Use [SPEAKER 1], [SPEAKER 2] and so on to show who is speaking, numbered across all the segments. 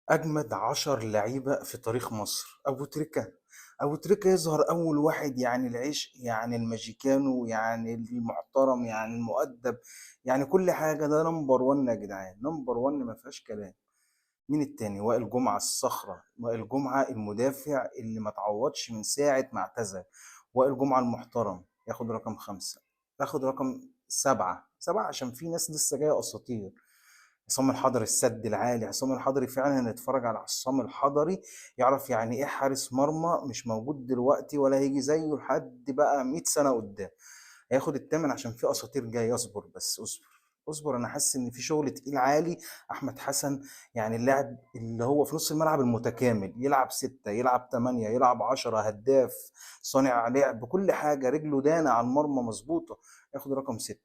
[SPEAKER 1] أجمد 10 لعيبة في تاريخ مصر. أبو تريكة. أبو تريكة يظهر أول واحد، يعني العيش، يعني الماجيكانو، يعني المحترم، يعني المؤدب، يعني كل حاجة. ده نمبر 1 يا جدعان، نمبر 1 ما فيهاش كلام. مين التاني؟ وائل جمعة الصخرة، وائل جمعة المدافع اللي ما تعوضش من ساعة ما اعتزل. وائل جمعة المحترم ياخد رقم 5. ياخد رقم 7. 7 عشان في ناس لسه جاية أساطير. عصام الحضري السد العالي. عصام الحضري فعلا نتفرج على عصام الحضري يعرف يعني ايه حارس مرمى مش موجود دلوقتي ولا هيجي زيه لحد بقى 100 سنة قدام. هياخد الثامن عشان في اساطير جاي. اصبر بس اصبر. اصبر، انا حاسس ان في شغل تقيل عالي. احمد حسن، يعني اللاعب اللي هو في نص الملعب المتكامل، يلعب 6، يلعب 8، يلعب 10، هداف، صانع لعب، كل حاجة، رجله دانة على المرمى مظبوطة. ياخد رقم 6.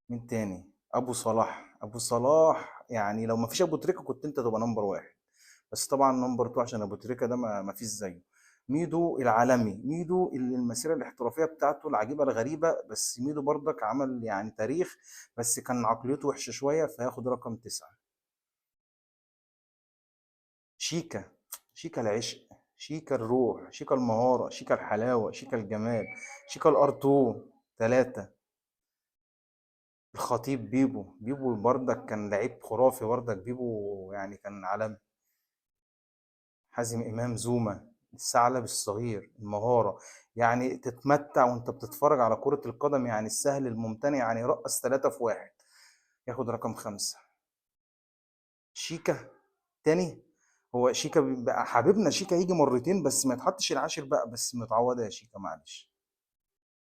[SPEAKER 1] مين تاني؟ ابو صلاح. ابو صلاح يعني لو ما فيش ابو تريكة كنت انت تبقى نمبر 1. بس طبعا نمبر 2 عشان ابو تريكة ده ما فيش زيه. ميدو العالمي. ميدو اللي المسيرة الاحترافية بتاعته العجيبة الغريبة، بس ميدو برضك عمل يعني تاريخ، بس كان عقليته وحشة شوية فياخد رقم 9. شيكا. شيكا العشق. شيكا الروح. شيكا المهارة. شيكا الحلاوة. شيكا الجمال. شيكا الار2. 3. الخطيب بيبو. بيبو برضك كان لعيب خرافي برضك. بيبو يعني كان عالمي. حازم امام. زوما الثعلب الصغير. المهاره، يعني تتمتع وانت بتتفرج على كرة القدم، يعني السهل الممتنع، يعني رقص 3 في 1. ياخد رقم 5. شيكا تاني. هو شيكا بقى حبيبنا. شيكا يجي مرتين بس ما يتحطش العاشر بقى، بس متعوضة يا شيكا معلش.